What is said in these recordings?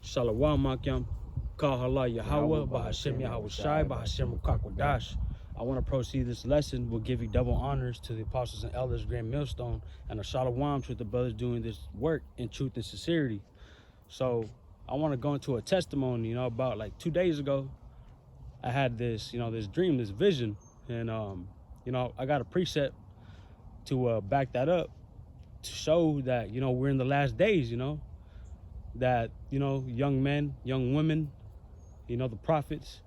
Shalawam Makyam, Kahala Yahweh, Bahashem Yahweh Shai, Bahashem Rukakwadash. I want to proceed this lesson. We'll give you double honors to the apostles and elders, Grand Millstone, and a Shalawam to the brothers doing this work in truth and sincerity. So I want to go into a testimony, about like 2 days ago, I had this, this dream, this vision, and, I got a precept to back that up to show that, we're in the last days, that, young men, young women, the prophets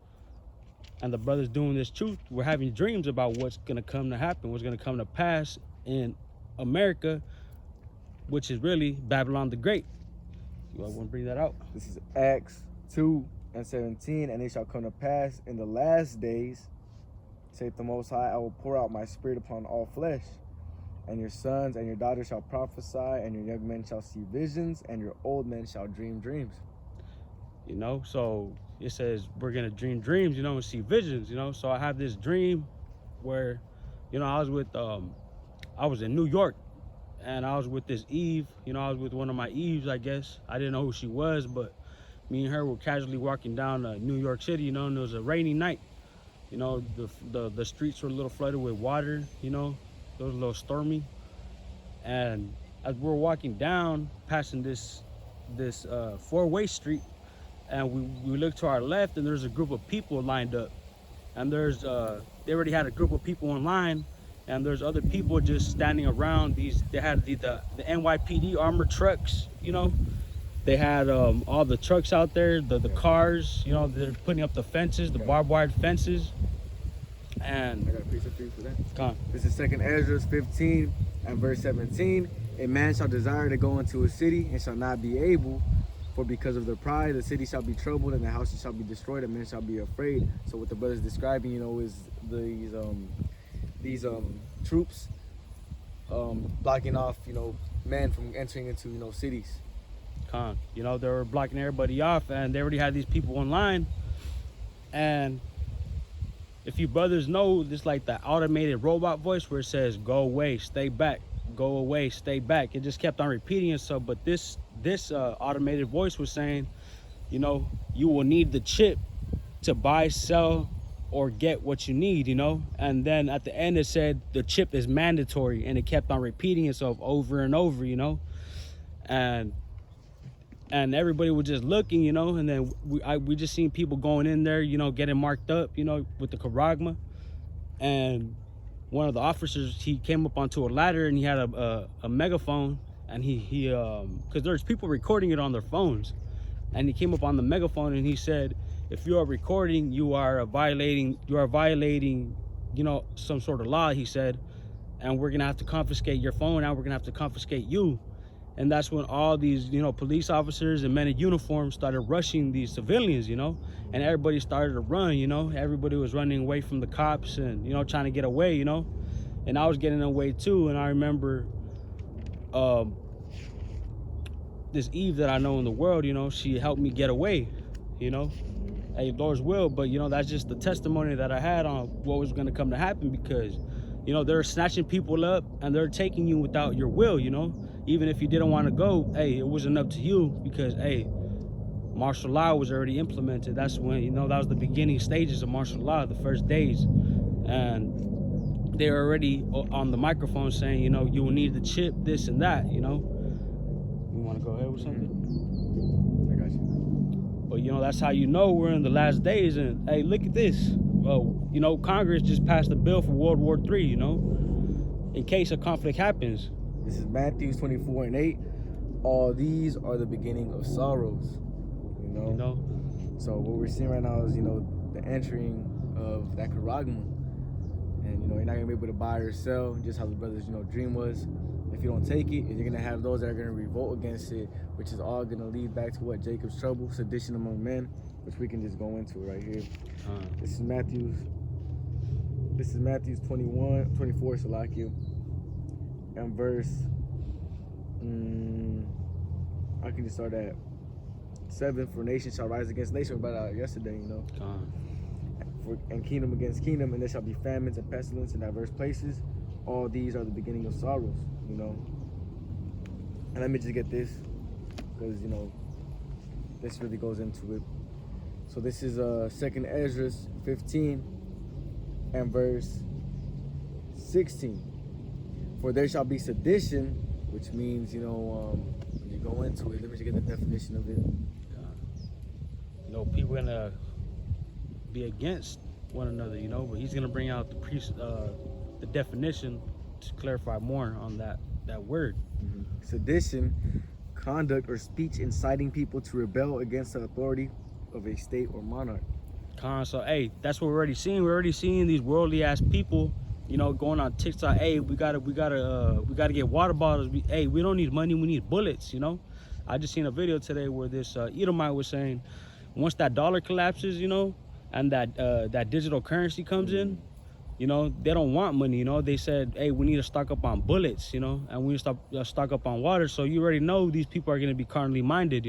and the brothers doing this truth, we're having dreams about what's going to come to happen, what's going to come to pass in America, which is really Babylon the Great. You want to bring that out? This is Acts 2:17, and it shall come to pass in the last days, saith the Most High, I will pour out my spirit upon all flesh, and your sons and your daughters shall prophesy, and your young men shall see visions, and your old men shall dream dreams. So it says we're gonna dream dreams, and see visions, So I have this dream where, I was in New York, and I was with this Eve, I was with one of my Eves, I guess. I didn't know who she was, but me and her were casually walking down New York City, and it was a rainy night. The streets were a little flooded with water, it was a little stormy. And as we're walking down, passing this four-way street, and we look to our left, and there's a group of people lined up, and they already had a group of people in line, and there's other people just standing around. They had the NYPD armored trucks, they had all the trucks out there, the cars, they're putting up the fences, the barbed wire fences. And I got a precept for you for that. Come on. This is 2nd Ezra 15 and verse 17. A man shall desire to go into a city and shall not be able, for because of their pride, the city shall be troubled and the houses shall be destroyed and men shall be afraid. So what the brother's describing, is these troops blocking off, men from entering into, cities. They were blocking everybody off, and they already had these people in line. And if you brothers know, this like the automated robot voice where it says, go away, stay back, go away, stay back. It just kept on repeating itself. But this automated voice was saying, you will need the chip to buy, sell, or get what you need, And then at the end it said the chip is mandatory, and it kept on repeating itself over and over, And everybody was just looking, and then we just seen people going in there, getting marked up, with the charagma. And one of the officers, he came up onto a ladder, and he had a megaphone, and he because there's people recording it on their phones, and he came up on the megaphone and he said, if you are recording, you are violating, some sort of law, he said, and we're gonna have to confiscate your phone, and we're gonna have to confiscate you. And that's when all these, police officers and men in uniform started rushing these civilians, and everybody started to run, everybody was running away from the cops and, trying to get away, and I was getting away too. And I remember this Eve that I know in the world, she helped me get away, hey, Lord's will. But, that's just the testimony that I had on what was going to come to happen, because, they're snatching people up and they're taking you without your will, Even if you didn't want to go, hey, it wasn't up to you, because, hey, martial law was already implemented. That's when, that was the beginning stages of martial law, the first days. And they were already on the microphone saying, you will need the chip, this and that, You want to go ahead with something? I got you. But, that's how we're in the last days. And, hey, look at this. Congress just passed a bill for World War III, in case a conflict happens. This is Matthew 24:8. All these are the beginning of sorrows. So what we're seeing right now is, the entering of that charagma. And, you're not going to be able to buy or sell, just how the brothers, dream was. If you don't take it, you're going to have those that are going to revolt against it, which is all going to lead back to what? Jacob's trouble, sedition among men, which we can just go into right here. This is Matthew's 24, Salakia. And verse, I can just start at 7. For nation shall rise against nation. We brought out yesterday, and kingdom against kingdom, and there shall be famines and pestilence in diverse places. All these are the beginning of sorrows, And let me just get this, because, this really goes into it. So this is 2nd Ezra 15 and verse 16. For there shall be sedition, which means, when you go into it, let me just get the definition of it. People gonna be against one another, but he's gonna bring out the definition to clarify more on that word. Sedition, conduct or speech inciting people to rebel against the authority of a state or monarch. So hey, that's what we're already seeing. We're already seeing these worldly ass people, going on TikTok. Hey, we gotta get water bottles. We don't need money. We need bullets. I just seen a video today where this Edomite was saying, once that dollar collapses, and that digital currency comes in, they don't want money. They said, hey, we need to stock up on bullets, and we need to stock up on water. So you already know these people are gonna be carnally minded.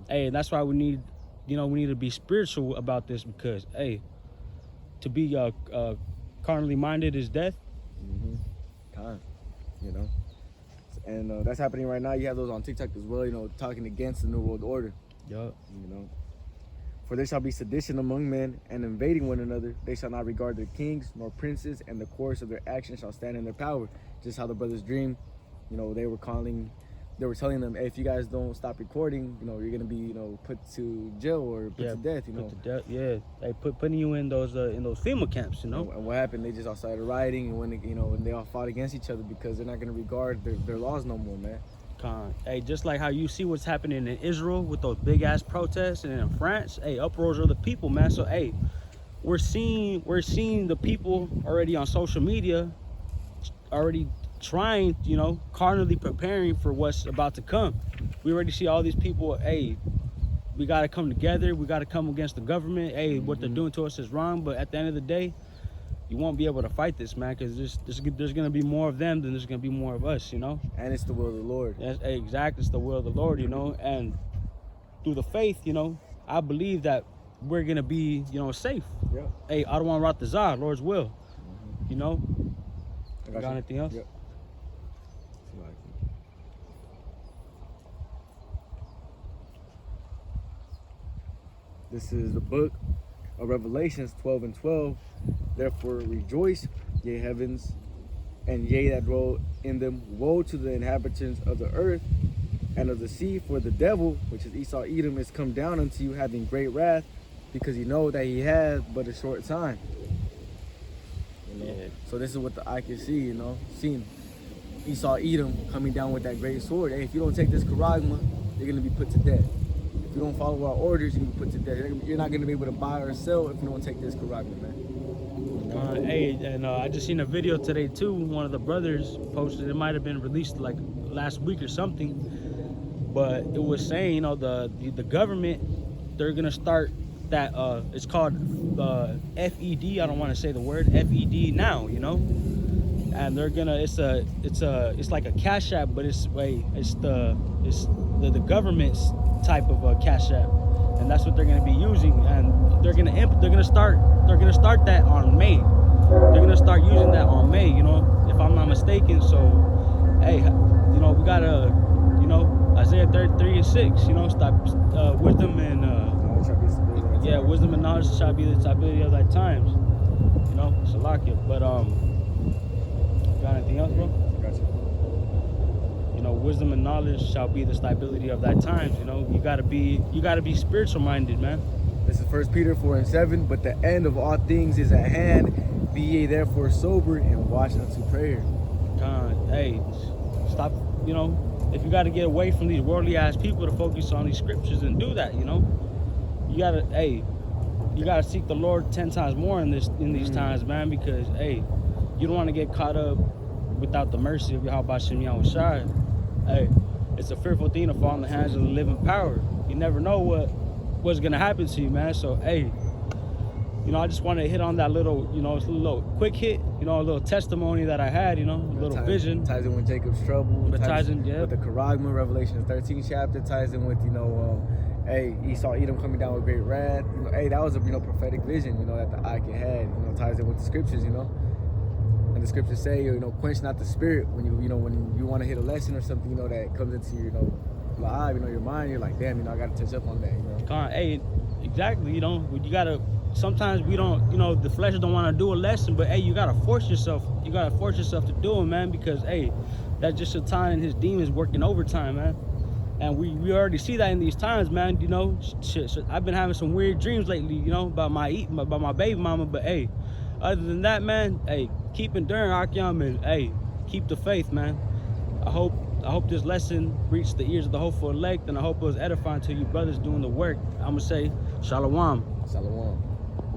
Hey, that's why we need to be spiritual about this, because hey, to be carnally minded is death. Time, and that's happening right now. You have those on TikTok as well, talking against the New World Order. Yup. For there shall be sedition among men, and invading one another. They shall not regard their kings nor princes, and the course of their actions shall stand in their power. Just how the brothers dreamed, they were telling them, hey, if you guys don't stop recording, you're gonna be, put to jail or put to death. Put to death. Yeah, they putting you in those FEMA camps. And what happened? They just all started rioting, and they all fought against each other because they're not gonna regard their laws no more, man. Hey, just like how you see what's happening in Israel with those big ass protests, and in France, hey, uproars of the people, man. So hey, we're seeing the people already on social media, already trying, carnally preparing for what's about to come. We already see all these people. Hey, we got to come together. We got to come against the government. Hey, what they're doing to us is wrong. But at the end of the day, you won't be able to fight this, man, because there's going to be more of them than there's going to be more of us, And it's the will of the Lord. That's exactly, it's the will of the Lord, And through the faith, I believe that we're going to be, safe. Yeah. Hey, I don't want to rot the Zah, Lord's will. I got anything else? Yep. This is the book of Revelations 12 and 12. Therefore rejoice, ye heavens, and ye that dwell in them. Woe to the inhabitants of the earth and of the sea, for the devil, which is Esau Edom, is come down unto you, having great wrath, because you know that he has but a short time. Yeah. So this is what the eye can see, seeing Esau Edom coming down with that great sword. Hey, if you don't take this charagma, you're gonna be put to death. If you don't follow our orders, you're gonna be put to death. You're not gonna be able to buy or sell if you don't take this charagma, man. Hey, and I just seen a video today too. One of the brothers posted. It might have been released like last week or something, but it was saying, the government, they're gonna start that. It's called FED. I don't want to say the word FED now, and they're gonna. It's like a Cash App, but it's the government's type of a Cash App, and that's what they're gonna be using, and they're gonna start that on May. They're gonna start using that on May, if I'm not mistaken. So, hey, we gotta, Isaiah 33 and 6, stop wisdom and wisdom and knowledge shall be the stability of thy times. Salakia. But got anything else, bro? Gotcha. Wisdom and knowledge shall be the stability of thy times. You gotta be spiritual minded, man. This is 1 Peter 4 and 7. But the end of all things is at hand. Be ye therefore sober and watch unto prayer. Hey, stop. If you gotta get away from these worldly ass people to focus on these scriptures, and do that. You gotta seek the Lord 10 times more in these times, man. Because hey, you don't want to get caught up without the mercy of Yahweh Shem Yahushai. Hey, it's a fearful thing to fall in the hands of the living power. You never know what's gonna happen to you, man. So hey, I just want to hit on that little, it's a little quick hit, a little testimony that I had, a little vision. Ties in with Jacob's trouble. But ties in, with the charagma, Revelation 13 chapter. Ties in with, hey, Esau Edom coming down with great wrath. Hey, that was a prophetic vision, that the eye had. Ties in with the scriptures, And the scriptures say, quench not the spirit when you want to hit a lesson or something, that comes into your, live, you know, your mind, you're like, damn, you know, I gotta touch up on that, you know. Hey, exactly, you know, you gotta, sometimes we don't, you know, the flesh don't want to do a lesson, but hey, you gotta force yourself to do it, man, because hey, that's just Shaitan and his demons working overtime, man. And we already see that in these times, man. You know, shit, I've been having some weird dreams lately, you know, about my baby mama. But hey, other than that, man, hey, keep enduring, Akyam, and hey, keep the faith, man. I hope this lesson reached the ears of the hopeful elect, and I hope it was edifying to you brothers doing the work. I'm gonna say, Shalom. Shalom.